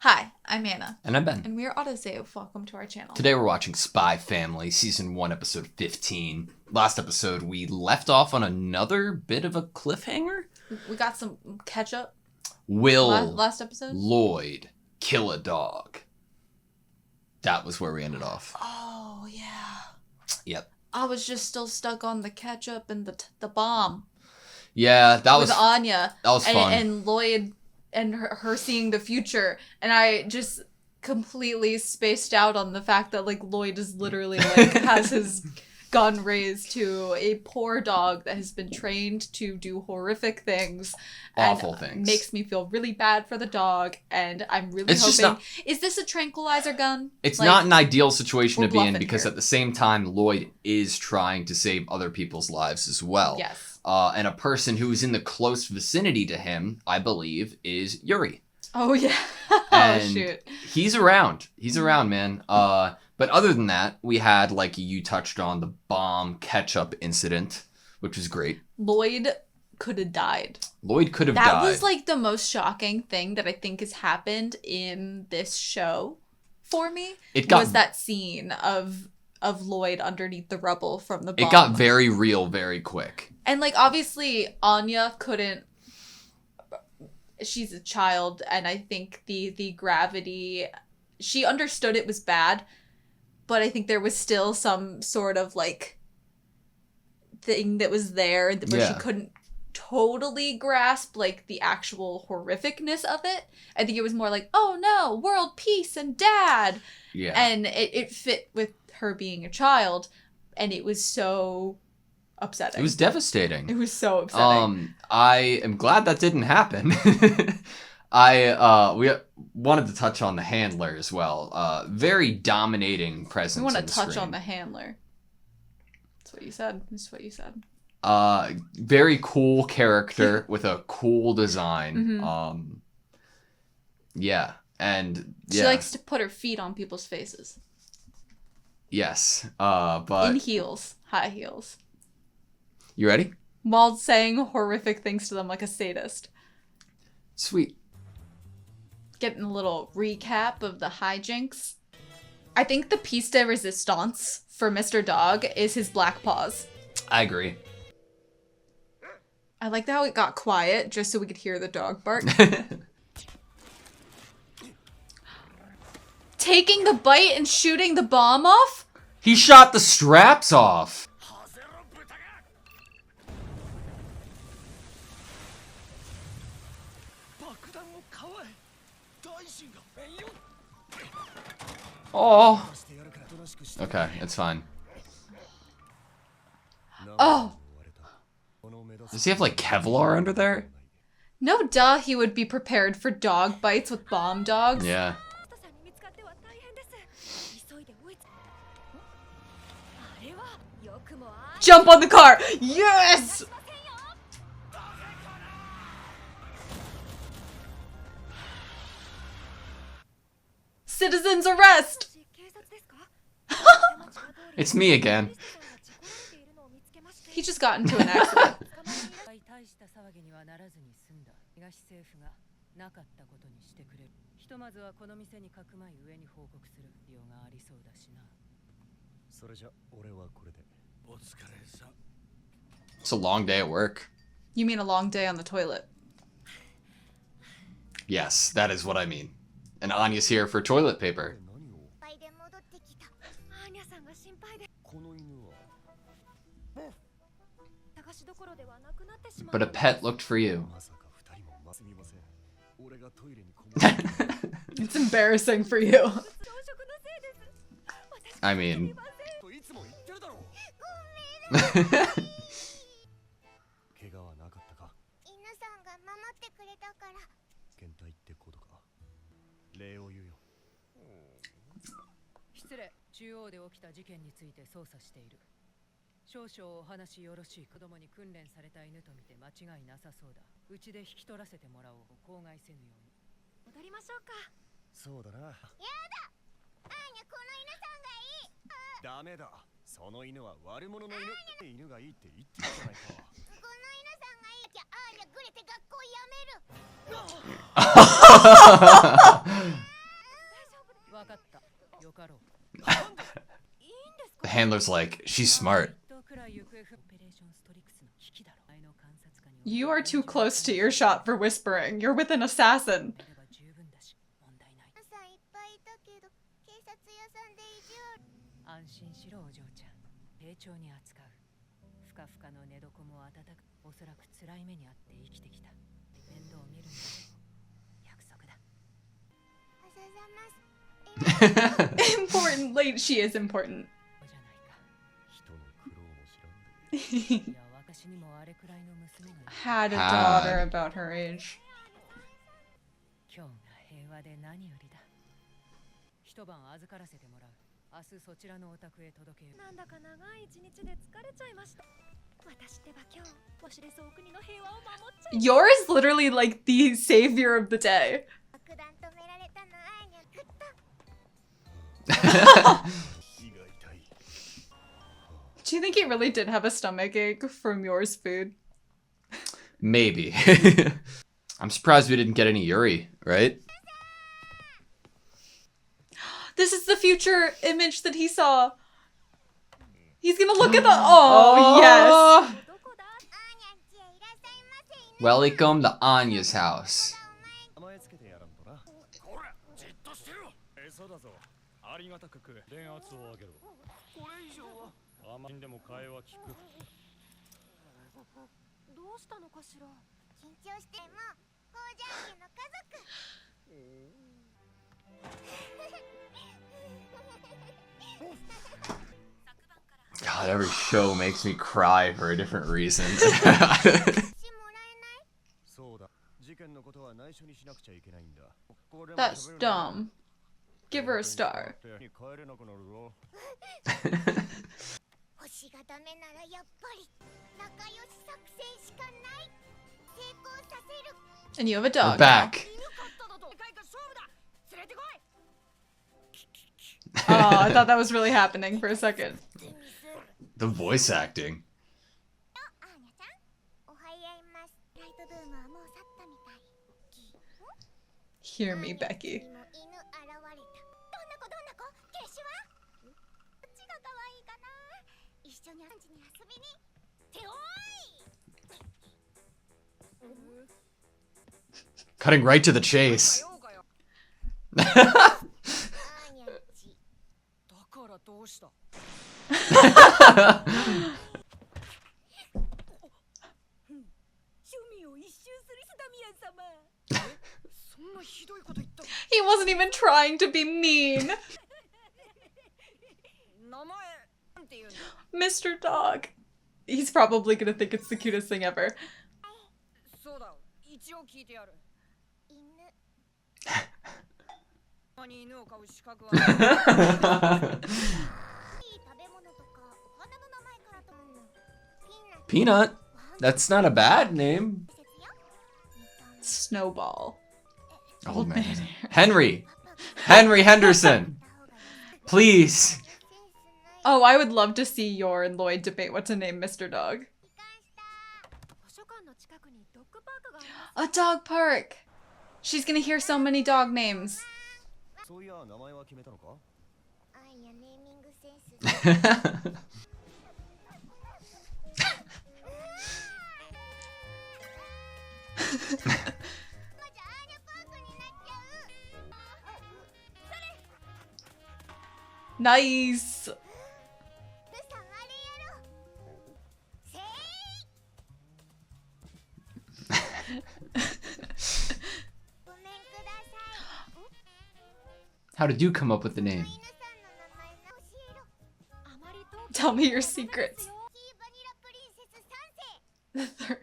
Hi, I'm Anna. And I'm Ben. And we're AutoSave. Welcome to our channel. Today we're watching Spy Family, Season 1, Episode 15. Last episode, we left off on another bit of a cliffhanger. We got some catch-up. Will last episode? Lloyd kill a dog? That was where we ended off. Oh, yeah. Yep. I was just still stuck on the ketchup and the bomb. Yeah, that was... With Anya. That was fun. And Lloyd and her seeing the future. And I just completely spaced out on the fact that, like, Lloyd is literally, like, has his gun raised to a poor dog that has been trained to do horrific things. Awful and things. Makes me feel really bad for the dog. And I'm really hoping... Is this a tranquilizer gun? It's not an ideal situation to be in because here. at the same time, Lloyd is trying to save other people's lives as well. Yes. And a person who is in the close vicinity to him, I believe, is Yuri. Oh, yeah. And shoot. He's around. He's around, man. But other than that, we had, like you touched on, the bomb ketchup incident, which was great. Lloyd could have died. Died. That was, like, the most shocking thing that I think has happened in this show for me. Was that scene of Lloyd underneath the rubble from the bomb. It got very real very quick. And, like, obviously, Anya couldn't... She's a child, and I think the gravity... She understood it was bad, but I think there was still some sort of, like, thing that was there where she couldn't totally grasp, like, the actual horrificness of it. I think it was more like, oh, no, world peace and dad! Yeah. And it fit with her being a child, and it was so... upsetting. It was devastating. It was so upsetting. I am glad that didn't happen. We wanted to touch on the handler as well. Very dominating presence. We want to on the touch screen. on the handler. That's what you said. That's what you said. Very cool character with a cool design. Mm-hmm. Yeah, and she likes to put her feet on people's faces. Yes, but in heels, high heels. You ready? While saying horrific things to them like a sadist. Sweet. Getting a little recap of the hijinks. I think the piece de resistance for Mr. Dog is his black paws. I agree. I liked how it got quiet just so we could hear the dog bark. Taking the bite and shooting the bomb off? He shot the straps off. Oh. Okay, it's fine. Oh. Does he have, like, Kevlar under there? No, duh, he would be prepared for dog bites with bomb dogs. Yeah. Jump on the car! Yes! Citizens arrest! It's me again. He just got into an accident. It's a long day at work. You mean a long day on the toilet? Yes, that is what I mean. And Anya's here for toilet paper. But a pet looked for you. It's embarrassing for you. I mean... The handler's like, she's smart. You are too close to earshot for whispering. You're with an assassin. Important. Late. She is important. Had a daughter about her age. Yor is literally like the savior of the day. Do you think he really did have a stomach ache from Yor's food? Maybe. I'm surprised we didn't get any Yuri, right? This is the future image that he saw. He's gonna look at the— oh, yes. Welcome to Anya's house. God, every show makes me cry for a different reason. That's dumb. Give her a star. And you have a dog. We're back. Oh, I thought that was really happening for a second. The voice acting. Hear me, Becky. Cutting right to the chase. He wasn't even trying to be mean. Mr. Dog. He's probably gonna think it's the cutest thing ever. Peanut? That's not a bad name. Snowball. Old man. Henry! Henry Henderson! Please! Oh, I would love to see Yor and Lloyd debate what to name Mr. Dog. A dog park! She's gonna hear so many dog names. Nice! How did you come up with the name? Tell me your secrets. The third.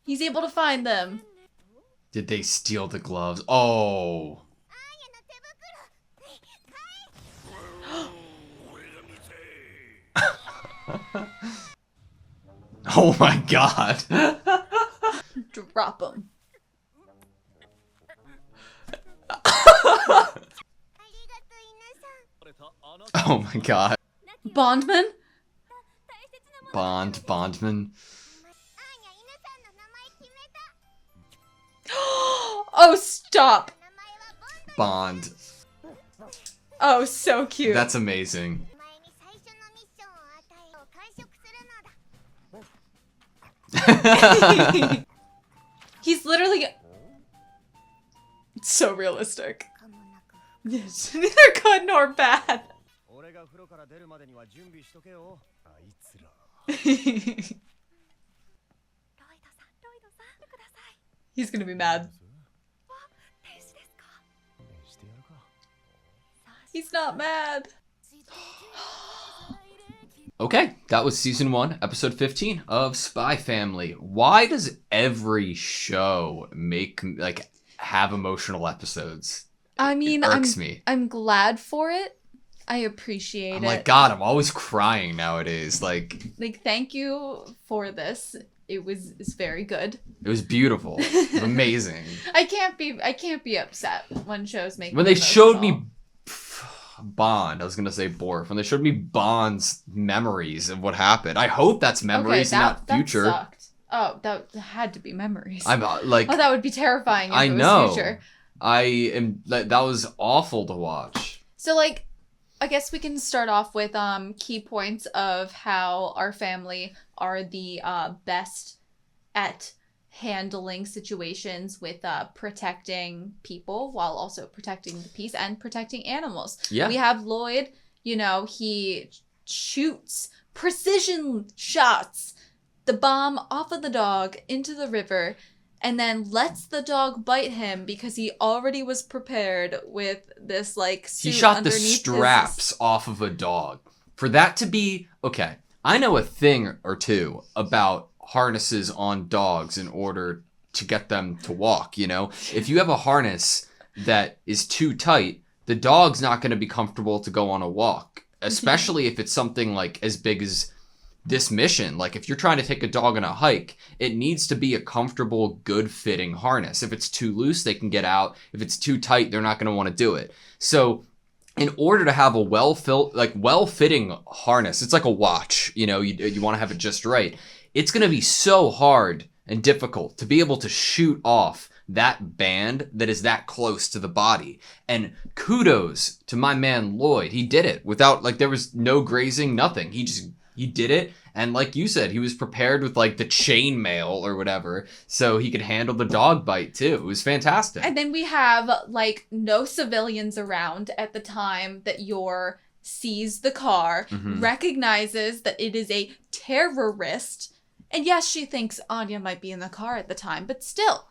He's able to find them. Did they steal the gloves? Oh. Oh my god. Drop him. Oh my god. Bondman? Bondman. Oh, stop. Bond. Oh, so cute. That's amazing. He's literally so realistic. Yes, neither good nor bad. He's gonna be mad. He's not mad. Okay, that was season 1, episode 15 of Spy Family. Why does every show have emotional episodes? I mean, it irks me. I'm glad for it. I appreciate it. I'm like, God, I'm always crying nowadays. Like, thank you for this. It's very good. It was beautiful. It was amazing. I can't be upset when shows make when me they showed emotional. me Bond, I was gonna say Borf. When they showed me Bond's memories of what happened, I hope that's memories and not future. That sucked. Oh, that had to be memories. I'm like, oh, that would be terrifying if I it was know. future. I am. That was awful to watch. So, I guess we can start off with key points of how our family are the best at handling situations with protecting people while also protecting the peace and protecting animals. Yeah. We have Lloyd, he shoots precision shots the bomb off of the dog into the river and then lets the dog bite him because he already was prepared with this suit. He shot the underneath straps off of a dog. For that to be okay, I know a thing or two about harnesses on dogs in order to get them to walk, If you have a harness that is too tight, the dog's not going to be comfortable to go on a walk, especially if it's something as big as this mission. If you're trying to take a dog on a hike, it needs to be a comfortable, good-fitting harness. If it's too loose, they can get out. If it's too tight, they're not going to want to do it. So in order to have a well-fitting harness, it's like a watch, you want to have it just right. It's going to be so hard and difficult to be able to shoot off that band that is that close to the body. And kudos to my man Lloyd. He did it without, there was no grazing, nothing. He did it. And like you said, he was prepared with the chain mail or whatever so he could handle the dog bite too. It was fantastic. And then we have no civilians around at the time that Yor sees the car, recognizes that it is a terrorist. And yes, she thinks Anya might be in the car at the time, but still,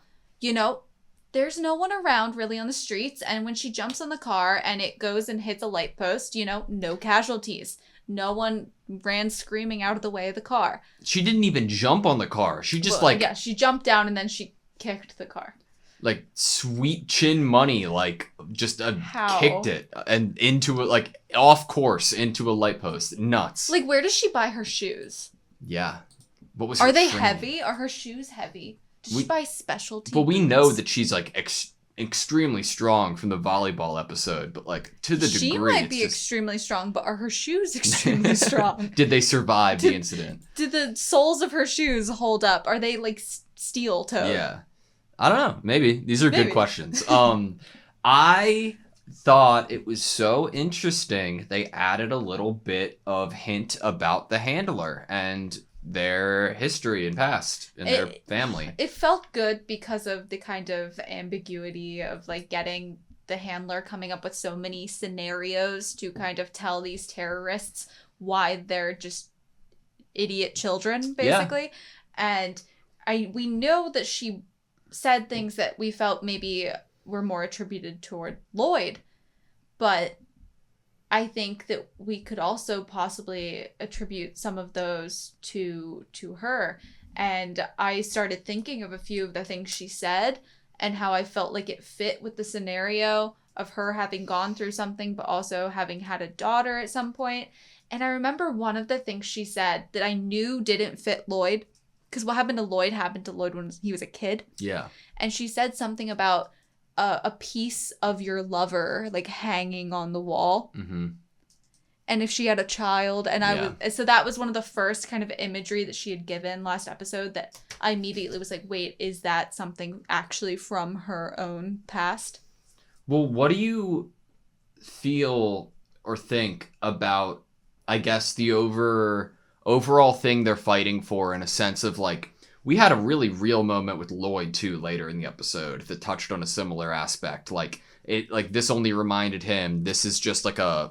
there's no one around really on the streets. And when she jumps on the car and it goes and hits a light post, no casualties. No one ran screaming out of the way of the car. She didn't even jump on the car. She just yeah, she jumped down and then she kicked the car. Sweet chin money, just How? kicked it and into it, off course into a light post. Nuts. Where does she buy her shoes? Yeah. What was Are her they training? heavy? Are her shoes heavy? Did she buy specialty But we boots? know that she's extremely strong from the volleyball episode, but to the degree she might it's be just... extremely strong, but are her shoes extremely strong? Did they survive the incident? Did the soles of her shoes hold up? Are they steel toed? Yeah. I don't know. Maybe. These are Maybe. good questions. I thought it was so interesting they added a little bit of hint about the handler and their history and past and their family. It felt good because of the kind of ambiguity of getting the handler coming up with so many scenarios to kind of tell these terrorists why they're just idiot children, basically. Yeah. And we know that she said things that we felt maybe were more attributed toward Lloyd, but I think that we could also possibly attribute some of those to her. And I started thinking of a few of the things she said and how I felt like it fit with the scenario of her having gone through something, but also having had a daughter at some point. And I remember one of the things she said that I knew didn't fit Lloyd, because what happened to Lloyd when he was a kid. Yeah. And she said something about a piece of your lover, like, hanging on the wall. Mm-hmm. And if she had a child, and Yeah. so that was one of the first kind of imagery that she had given last episode that I immediately was like, wait, is that something actually from her own past? Well, what do you feel or think about, I guess, the overall thing they're fighting for, in a sense of, like, we had a really real moment with Lloyd too later in the episode that touched on a similar aspect. Like, this only reminded him this is just like a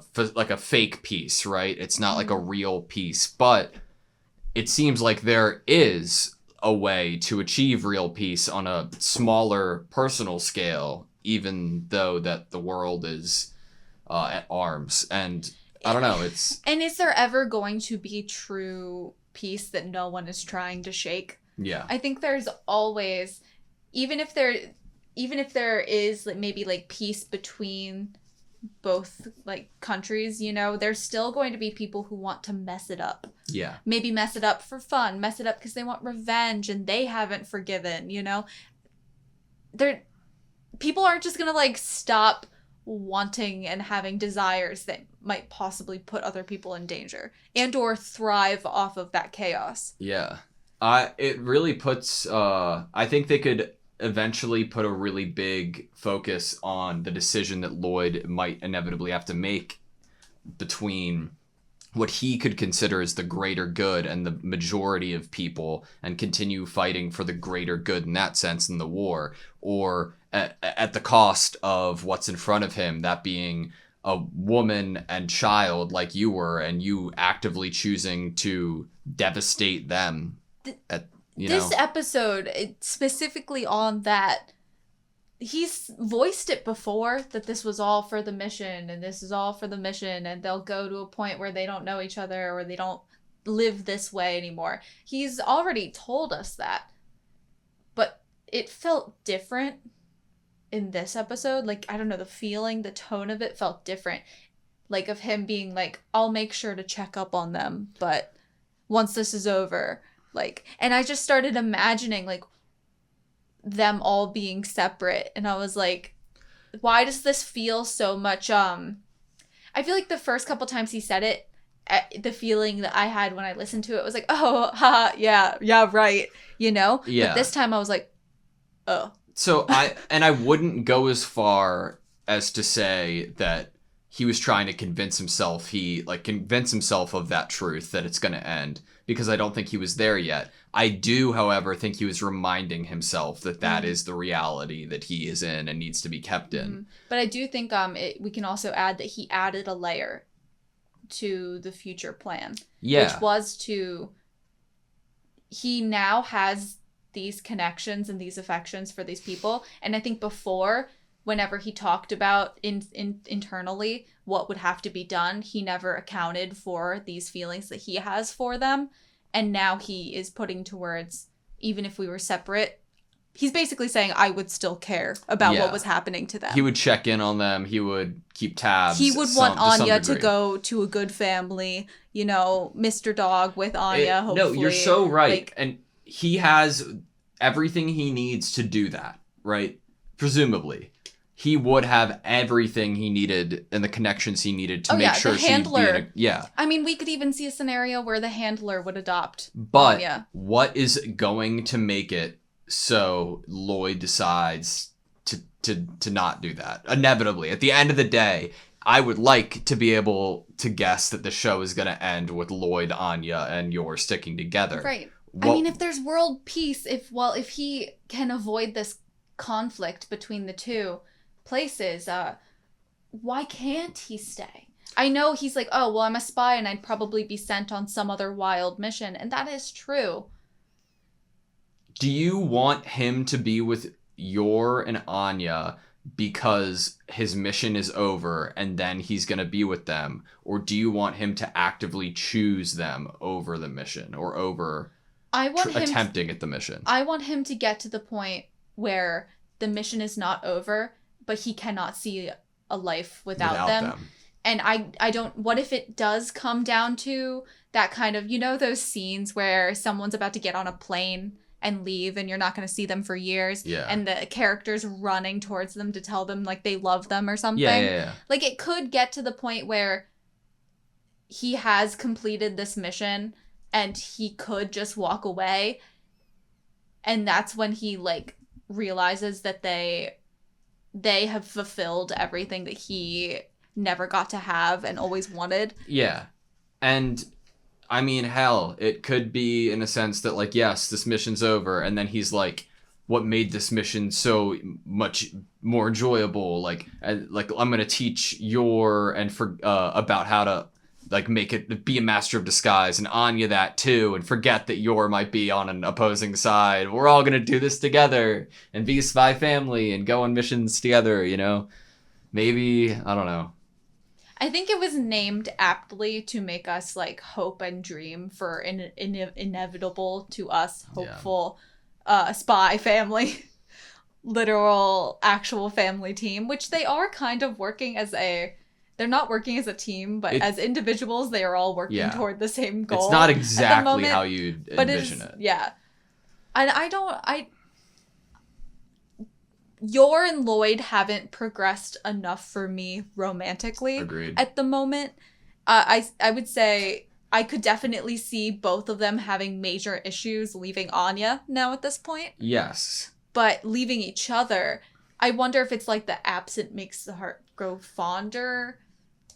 fake piece, right? It's not like a real piece, but it seems like there is a way to achieve real peace on a smaller personal scale, even though that the world is at arms. And I don't know, it's... And is there ever going to be true peace that no one is trying to shake? Yeah. I think there's always, even if there is, like, maybe, like, peace between both, like, countries, you know, there's still going to be people who want to mess it up. Yeah. Maybe mess it up for fun, mess it up because they want revenge and they haven't forgiven, you know? People aren't just gonna, like, stop wanting and having desires that might possibly put other people in danger and or thrive off of that chaos. Yeah. It really puts, I think they could eventually put a really big focus on the decision that Lloyd might inevitably have to make between what he could consider as the greater good and the majority of people, and continue fighting for the greater good in that sense in the war, or at the cost of what's in front of him, that being a woman and child like you were, and you actively choosing to devastate them. This episode, specifically on that, he's voiced it before, that this was all for the mission, and this is all for the mission, and they'll go to a point where they don't know each other, or they don't live this way anymore. He's already told us that. But it felt different in this episode. Like, I don't know, the feeling, the tone of it felt different. Like, of him being like, I'll make sure to check up on them, but once this is over... Like, and I just started imagining, like, them all being separate. And I was like, why does this feel so much, I feel like the first couple times he said it, the feeling that I had when I listened to it was like, oh, haha, yeah, right, you know? Yeah. But this time I was like, oh. So I wouldn't go as far as to say that he was trying to convince himself of that truth, that it's going to end, because I don't think he was there yet. I do, however, think he was reminding himself that is the reality that he is in and needs to be kept in. Mm-hmm. But I do think we can also add that he added a layer to the future plan. Yeah. Which was he now has these connections and these affections for these people. And I think before, whenever he talked about internally what would have to be done, he never accounted for these feelings that he has for them. And now he is putting to words, even if we were separate, he's basically saying, I would still care about what was happening to them. He would check in on them. He would keep tabs. He would want Anya to go to a good family, you know, Mr. Dog with Anya, hopefully. No, you're so right. Like, and he has everything he needs to do that, right? Presumably. He would have everything he needed and the connections he needed to make sure the handler. Yeah. I mean, we could even see a scenario where the handler would adopt But Anya. What is going to make it so Lloyd decides to not do that? Inevitably, at the end of the day, I would like to be able to guess that the show is going to end with Lloyd, Anya, and Yor sticking together. Right. I mean, if there's world peace, if he can avoid this conflict between the two places, why can't he stay? I know he's like, oh, well, I'm a spy and I'd probably be sent on some other wild mission, and that is true. Do you want him to be with Yor and Anya because his mission is over and then he's going to be with them? Or do you want him to actively choose them over the mission, or over attempting at the mission? I want him to get to the point where the mission is not over, but he cannot see a life without them. And I don't, what if it does come down to that kind of, you know, those scenes where someone's about to get on a plane and leave and you're not going to see them for years. Yeah. And the character's running towards them to tell them like they love them or something. Yeah. Like it could get to the point where he has completed this mission and he could just walk away. And that's when he like realizes that they have fulfilled everything that he never got to have and always wanted. Yeah. And I mean, hell, it could be in a sense that like, yes, this mission's over. And then he's like, what made this mission so much more enjoyable? Like I'm going to teach Yor and about how to like make it be a master of disguise, and Anya that too, and forget that Yor might be on an opposing side. We're all gonna do this together and be a spy family and go on missions together, you know? Maybe, I don't know. I think it was named aptly to make us like hope and dream for an inevitable to us hopeful spy family. Literal actual family team, which they are kind of working as they're not working as a team, but as individuals, they are all working toward the same goal. It's not exactly how you envision it. Yeah. And Yor and Lloyd haven't progressed enough for me romantically. Agreed. At the moment. I would say I could definitely see both of them having major issues leaving Anya now at this point. Yes. But leaving each other, I wonder if it's like the absent makes the heart grow fonder.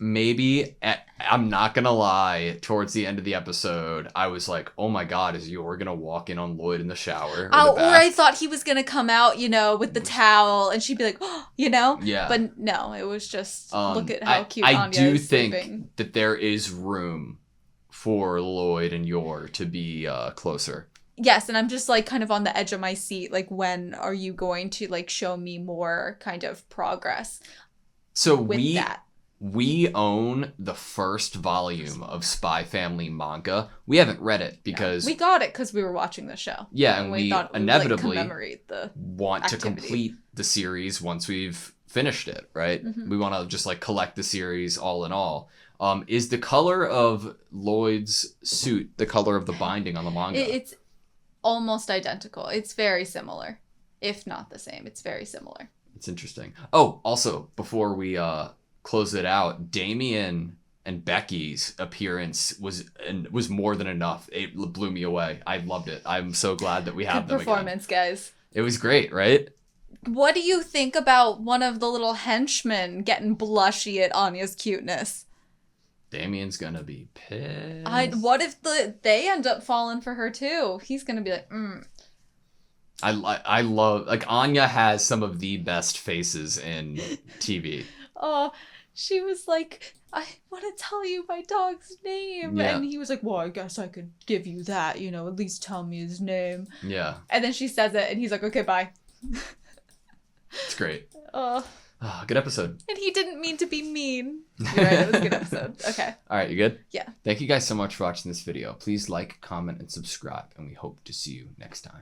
Maybe. I'm not gonna lie, towards the end of the episode I was like, oh my god, is Yor gonna walk in on Lloyd in the shower or I thought he was gonna come out, you know, with the towel and she'd be like, oh, you know. Yeah, but no, it was just look at how cute Anya is. I do think sleeping. that there is room for Lloyd and Yor to be closer. Yes, and I'm just like kind of on the edge of my seat, like when are you going to like show me more kind of progress? So we own the first volume of Spy Family manga. We haven't read it because... we got it because we were watching the show. Yeah, and we thought inevitably commemorate the want activity. to complete the series once we've finished it, right? Mm-hmm. We want to just like collect the series all in all. Is the color of Lloyd's suit the color of the binding on the manga? It's almost identical. It's very similar. If not the same, it's very similar. It's interesting. Oh, also, before we... close it out, Damien and Becky's appearance was more than enough. It blew me away. I loved it. I'm so glad that we have them again. Good performance, guys. It was great, right? What do you think about one of the little henchmen getting blushy at Anya's cuteness? Damien's gonna be pissed. What if they end up falling for her too? He's gonna be like, I love, like, Anya has some of the best faces in TV. Oh, she was like, I want to tell you my dog's name. Yeah. And he was like, well, I guess I could give you that, you know, at least tell me his name. Yeah. And then she says it, and he's like, okay, bye. It's great. Good episode. And he didn't mean to be mean. You're right, it was a good episode. Okay. All right, you good? Yeah. Thank you guys so much for watching this video. Please like, comment, and subscribe, and we hope to see you next time.